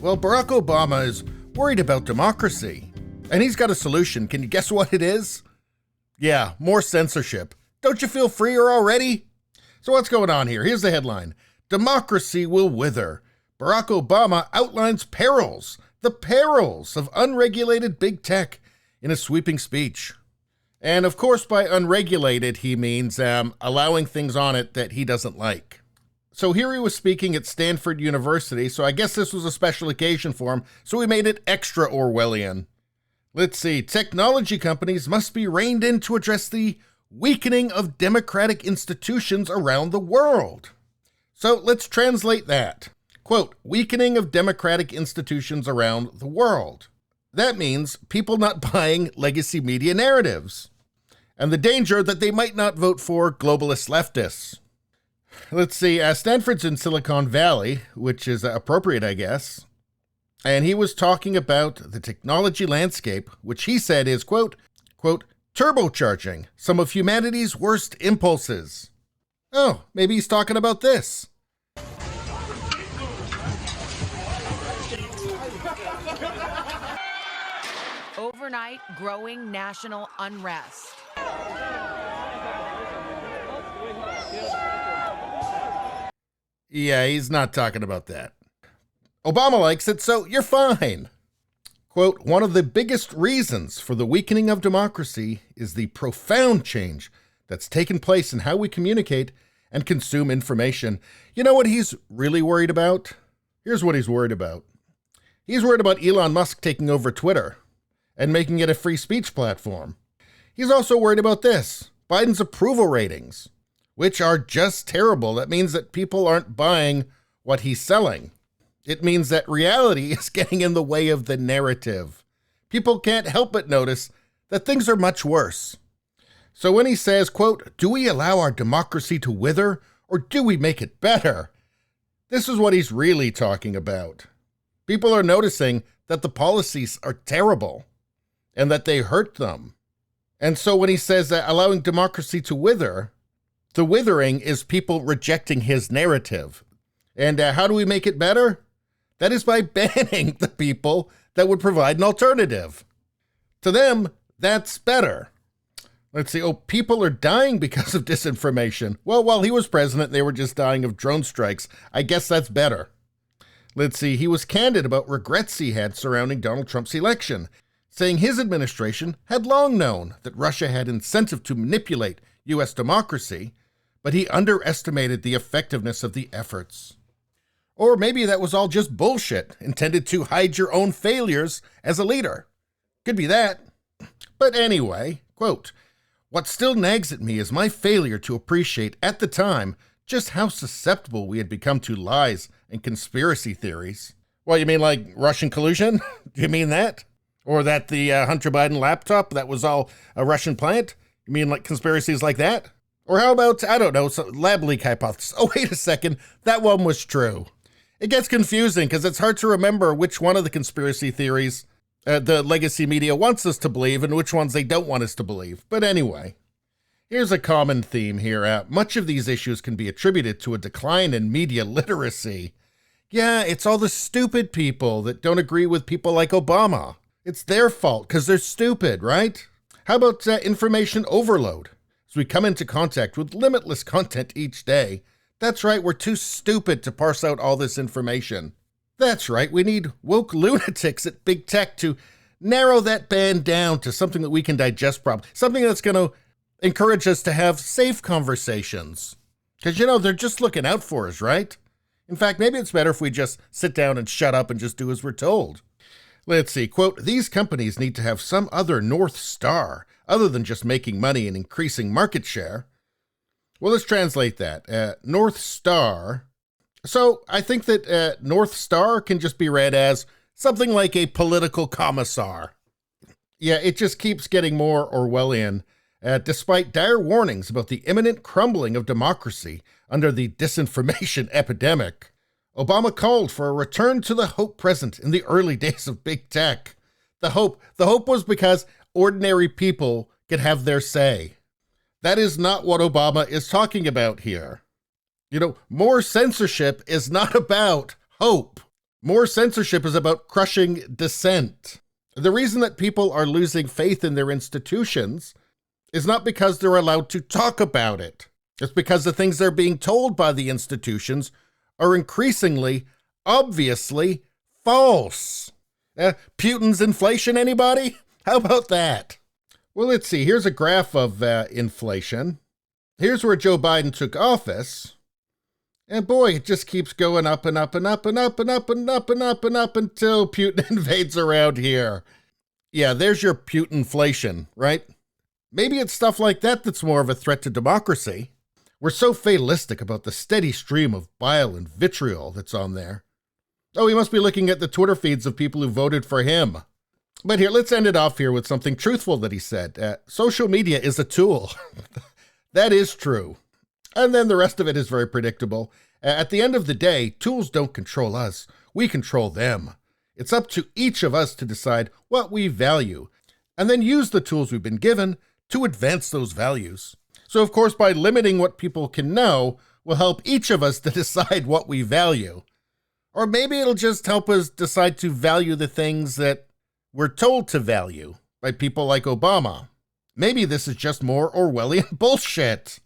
Well, Barack Obama is worried about democracy, and he's got a solution. Can you guess what it is? Yeah, more censorship. Don't you feel freer already? So what's going on here? Here's the headline. Democracy will wither. Barack Obama outlines perils, the perils of unregulated big tech in a sweeping speech. And of course, by unregulated, he means allowing things on it that he doesn't like. So here he was speaking at Stanford University, so I guess this was a special occasion for him, so we made it extra Orwellian. Let's see. Technology companies must be reined in to address the weakening of democratic institutions around the world. So let's translate that. Quote, weakening of democratic institutions around the world. That means people not buying legacy media narratives, and the danger that they might not vote for globalist leftists. Let's see, Stanford's in Silicon Valley, which is appropriate, I guess. And he was talking about the technology landscape, which he said is, quote, turbocharging some of humanity's worst impulses. Oh, maybe he's talking about this. Overnight growing national unrest. Yeah, he's not talking about that. Obama likes it, so you're fine. Quote, one of the biggest reasons for the weakening of democracy is the profound change that's taken place in how we communicate and consume information. You know what he's really worried about? Here's what he's worried about. He's worried about Elon Musk taking over Twitter and making it a free speech platform. He's also worried about this, Biden's approval ratings, which are just terrible. That means that people aren't buying what he's selling. It means that reality is getting in the way of the narrative. People can't help but notice that things are much worse. So when he says, quote, do we allow our democracy to wither or do we make it better? This is what he's really talking about. People are noticing that the policies are terrible and that they hurt them. And so when he says that allowing democracy to wither, the withering is people rejecting his narrative. And how do we make it better? That is by banning the people that would provide an alternative. To them, that's better. Let's see. Oh, people are dying because of disinformation. Well, while he was president, they were just dying of drone strikes. I guess that's better. Let's see. He was candid about regrets he had surrounding Donald Trump's election, saying his administration had long known that Russia had incentive to manipulate U.S. democracy, but he underestimated the effectiveness of the efforts. Or maybe that was all just bullshit, intended to hide your own failures as a leader. Could be that. But anyway, quote, what still nags at me is my failure to appreciate at the time just how susceptible we had become to lies and conspiracy theories. Well, you mean like Russian collusion? Do you mean that? Or that the Hunter Biden laptop, that was all a Russian plant? You mean like conspiracies like that? Or how about, I don't know, lab leak hypothesis? Oh, wait a second, that one was true. It gets confusing because it's hard to remember which one of the conspiracy theories the legacy media wants us to believe and which ones they don't want us to believe. But anyway, here's a common theme here. Much of these issues can be attributed to a decline in media literacy. Yeah, it's all the stupid people that don't agree with people like Obama. It's their fault because they're stupid, right? How about information overload? As we come into contact with limitless content each day, that's right, we're too stupid to parse out all this information. That's right, we need woke lunatics at big tech to narrow that band down to something that we can digest properly, something that's going to encourage us to have safe conversations. Because, they're just looking out for us, right? In fact, maybe it's better if we just sit down and shut up and just do as we're told. Let's see, quote, these companies need to have some other North Star other than just making money and increasing market share. Well, let's translate that. North Star. So I think that North Star can just be read as something like a political commissar. Yeah, it just keeps getting more Orwellian. Despite dire warnings about the imminent crumbling of democracy under the disinformation epidemic, Obama called for a return to the hope present in the early days of big tech. The hope was because ordinary people could have their say. That is not what Obama is talking about here. More censorship is not about hope. More censorship is about crushing dissent. The reason that people are losing faith in their institutions is not because they're allowed to talk about it. It's because the things they're being told by the institutions are increasingly, obviously, false. Putin's inflation, anybody? How about that? Well, let's see. Here's a graph of inflation. Here's where Joe Biden took office. And boy, it just keeps going up and up and up and up and up and up and up and up until Putin invades around here. Yeah, there's your Putinflation, right? Maybe it's stuff like that that's more of a threat to democracy. We're so fatalistic about the steady stream of bile and vitriol that's on there. Oh, he must be looking at the Twitter feeds of people who voted for him. But here, let's end it off here with something truthful that he said. Social media is a tool. That is true. And then the rest of it is very predictable. At the end of the day, tools don't control us. We control them. It's up to each of us to decide what we value, and then use the tools we've been given to advance those values. So, of course, by limiting what people can know, will help each of us to decide what we value. Or maybe it'll just help us decide to value the things that we're told to value by people like Obama. Maybe this is just more Orwellian bullshit.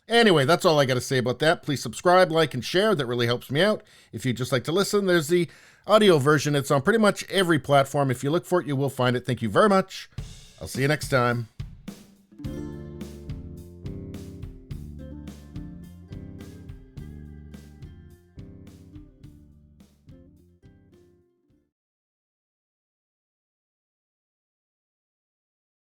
Anyway, that's all I got to say about that. Please subscribe, like, and share. That really helps me out. If you'd just like to listen, there's the audio version. It's on pretty much every platform. If you look for it, you will find it. Thank you very much. I'll see you next time.